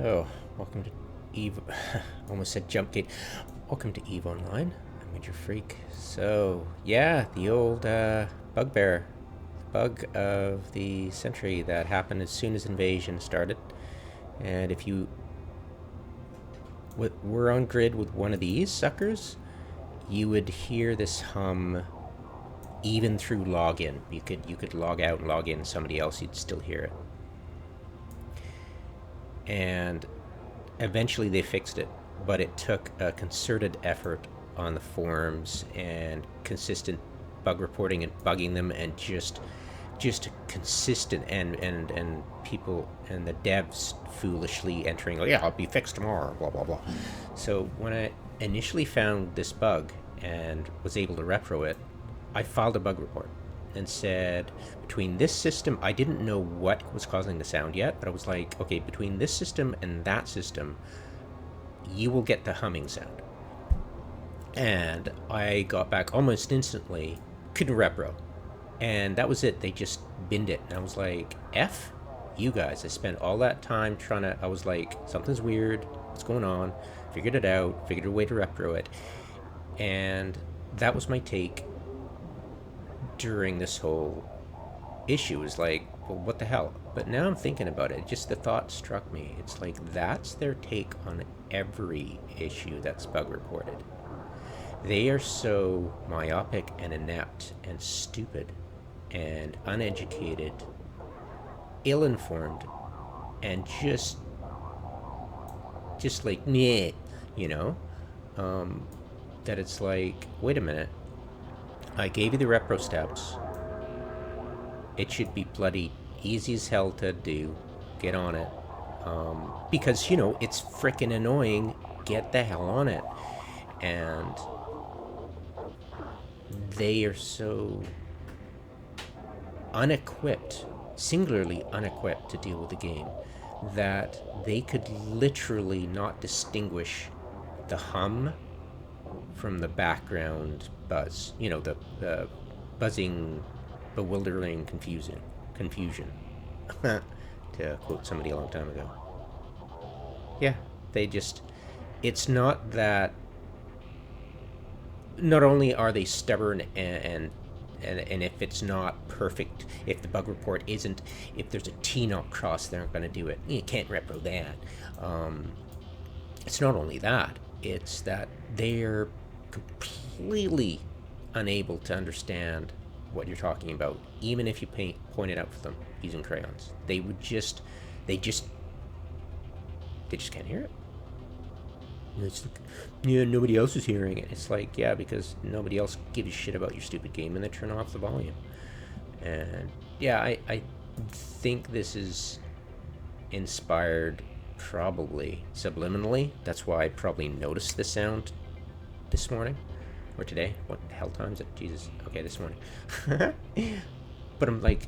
Oh, welcome to Eve. Almost said Jump Gate. Welcome to Eve Online. I'm Major Freak. So, yeah, the old bugbear. Bug of the century that happened as soon as invasion started. And if you were on grid with one of these suckers, you would hear this hum even through login. You could log out and log in somebody else, you'd still hear it. And eventually they fixed it, but it took a concerted effort on the forums and consistent bug reporting and bugging them, and just consistent, and people and the devs foolishly entering, like, yeah, I'll be fixed tomorrow, blah blah blah. So when I initially found this bug and was able to repro it, I filed a bug report and said, between this system, I didn't know what was causing the sound yet, but I was like, okay, between this system and that system, you will get the humming sound. And I got back almost instantly, couldn't repro. And that was it. They just binned it. And I was like, F you guys. I spent all that time trying to, I was like, something's weird. What's going on? Figured it out. Figured a way to repro it. And that was my take during this whole issue. Is like, well, what the hell? But now I'm thinking about it. Just the thought struck me. It's like, that's their take on every issue that's bug reported. They are so myopic and inept and stupid and uneducated, ill-informed, and just like meh, you know, that it's like, wait a minute, I gave you the repro steps. It should be bloody easy as hell to do. Get on it, because it's freaking annoying. Get the hell on it. And they are so unequipped, singularly unequipped to deal with the game, that they could literally not distinguish the hum from the background buzz. The buzzing, bewildering confusion. To quote somebody a long time ago. Yeah, it's not that. Not only are they stubborn, and if it's not perfect, if the bug report isn't, if there's a T not crossed, they're not going to do it. You can't repro that. It's not only that, it's that they're completely unable to understand what you're talking about, even if you point it out for them using crayons. They just can't hear it. It's like, yeah, nobody else is hearing it. It's like, yeah, because nobody else gives a shit about your stupid game, and they turn off the volume. And yeah, I think this is inspired, probably subliminally. That's why I probably noticed the sound this morning or today. What the hell time is it? Jesus. Okay, this morning. But I'm like,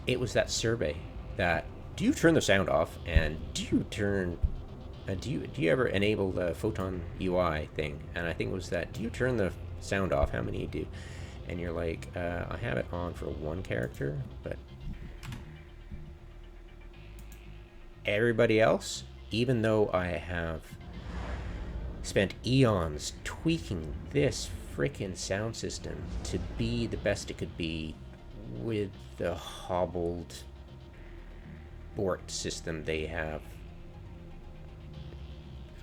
it was that survey that, do you turn the sound off, and do you ever enable the photon UI thing? And I think it was that, do you turn the sound off? How many you do? And you're like, I have it on for one character, but everybody else, even though I have spent eons tweaking this freaking sound system to be the best it could be with the hobbled Bort system they have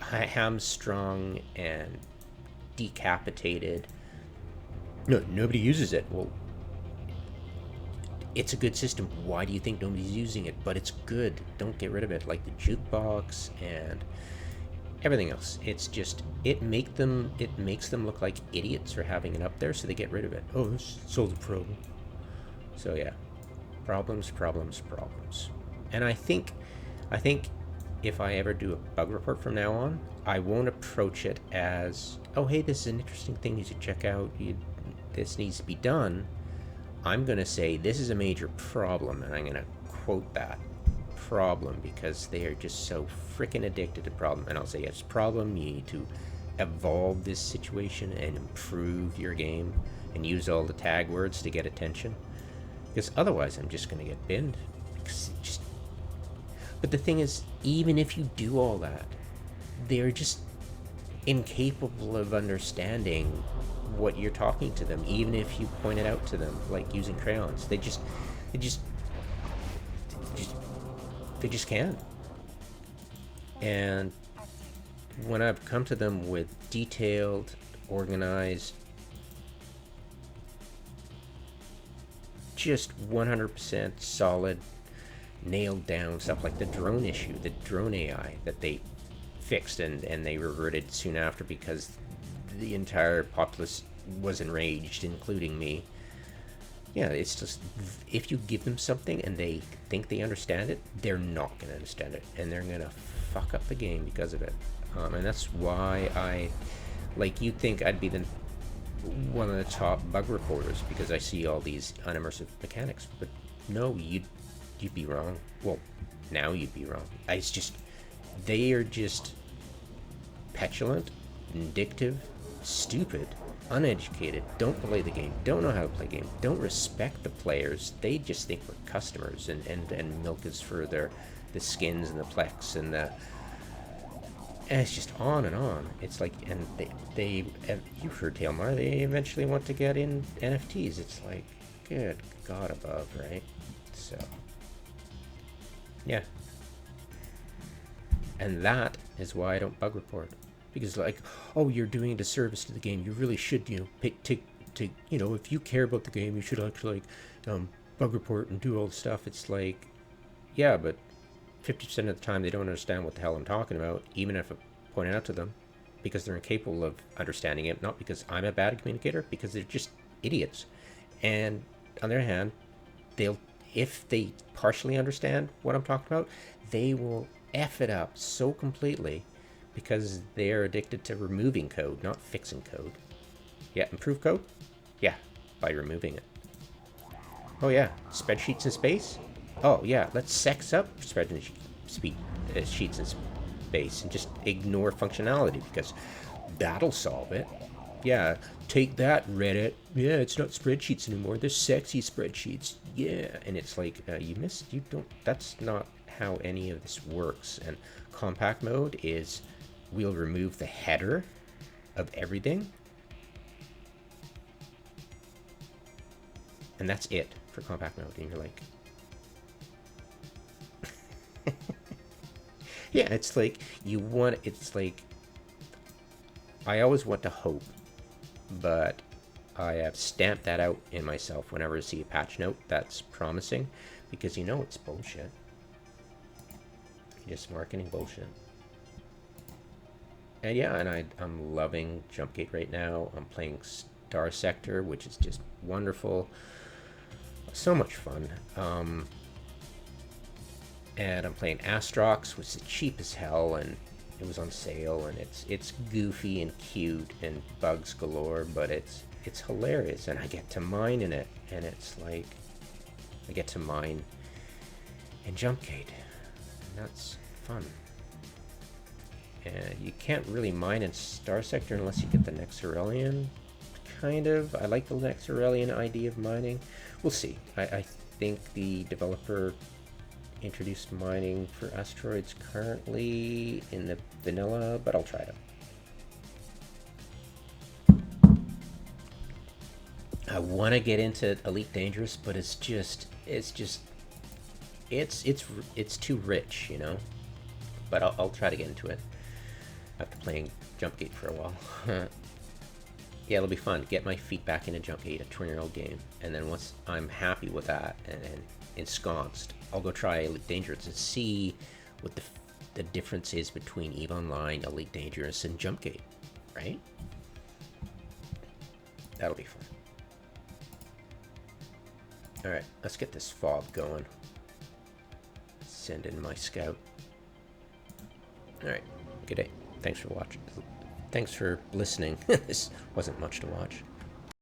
hamstrung and decapitated. No, nobody uses it. Well, it's a good system. Why do you think nobody's using it? But it's good. Don't get rid of it. Like the jukebox and everything else. It's just, it makes them look like idiots for having it up there, so they get rid of it. Oh, this solves the problem. So yeah, problems. And I think if I ever do a bug report from now on, I won't approach it as, oh, hey, this is an interesting thing you should check out. This needs to be done. I'm going to say, this is a major problem, and I'm going to quote that problem, because they are just so freaking addicted to problem. And I'll say, yes, problem, you need to evolve this situation and improve your game and use all the tag words to get attention. Because otherwise I'm just going to get binned. just. But the thing is, even if you do all that, they're just incapable of understanding what you're talking to them, even if you point it out to them, like using crayons. They just can't. And when I've come to them with detailed, organized, just 100% solid, nailed down stuff like the drone issue, the drone AI that they fixed and they reverted soon after because the entire populace was enraged, including me. Yeah, it's just, if you give them something and they think they understand it, they're not going to understand it, and they're going to fuck up the game because of it. And that's why you'd think I'd be one of the top bug reporters because I see all these unimmersive mechanics, but no, you'd be wrong. Well, now you'd be wrong. It's just, they are just petulant, vindictive, stupid, uneducated, don't play the game, don't know how to play the game, don't respect the players. They just think we're customers, and milk is for the skins and the plex and it's just on and on. It's like, and they you've heard Tailmar, they eventually want to get in NFTs. It's like, good God above, right? So, yeah. And that is why I don't bug report. Because, like, oh, you're doing a disservice to the game. You really should, take, if you care about the game, you should actually, bug report and do all the stuff. It's like, yeah, but 50% of the time they don't understand what the hell I'm talking about, even if I point it out to them, because they're incapable of understanding it, not because I'm a bad communicator, because they're just idiots. And on the other hand, if they partially understand what I'm talking about, they will F it up so completely because they're addicted to removing code, not fixing code. Yeah, improve code? Yeah, by removing it. Oh yeah, spreadsheets in space? Oh yeah, let's sex up spreadsheets in space and just ignore functionality because that'll solve it. Yeah, take that, Reddit. Yeah, it's not spreadsheets anymore. They're sexy spreadsheets. Yeah, and it's like, that's not how any of this works. And compact mode is, we'll remove the header of everything. And that's it for compact mode. And you're like, yeah, it's like, I always want to hope, but I have stamped that out in myself whenever I see a patch note that's promising, because it's bullshit. Just marketing bullshit. And yeah, and I'm loving Jumpgate right now. I'm playing Star Sector, which is just wonderful. So much fun. And I'm playing Astrox, which is cheap as hell, and it was on sale, and it's goofy and cute and bugs galore, but it's hilarious, and I get to mine in it, and it's like, I get to mine in Jumpgate, and that's fun. And you can't really mine in Star Sector unless you get the Nexarelian, kind of. I like the Nexarelian idea of mining. We'll see. I think the developer introduced mining for asteroids currently in the vanilla, but I'll try it out. I want to get into Elite Dangerous, but it's too rich, But I'll try to get into it after playing Jumpgate for a while. Yeah, it'll be fun. Get my feet back into Jumpgate, a 20-year-old game, and then once I'm happy with that and ensconced, I'll go try Elite Dangerous and see what the difference is between EVE Online, Elite Dangerous, and Jumpgate, right? That'll be fun. Alright, let's get this fob going. Send in my scout. Alright, good day. Thanks for watching. Thanks for listening. This wasn't much to watch.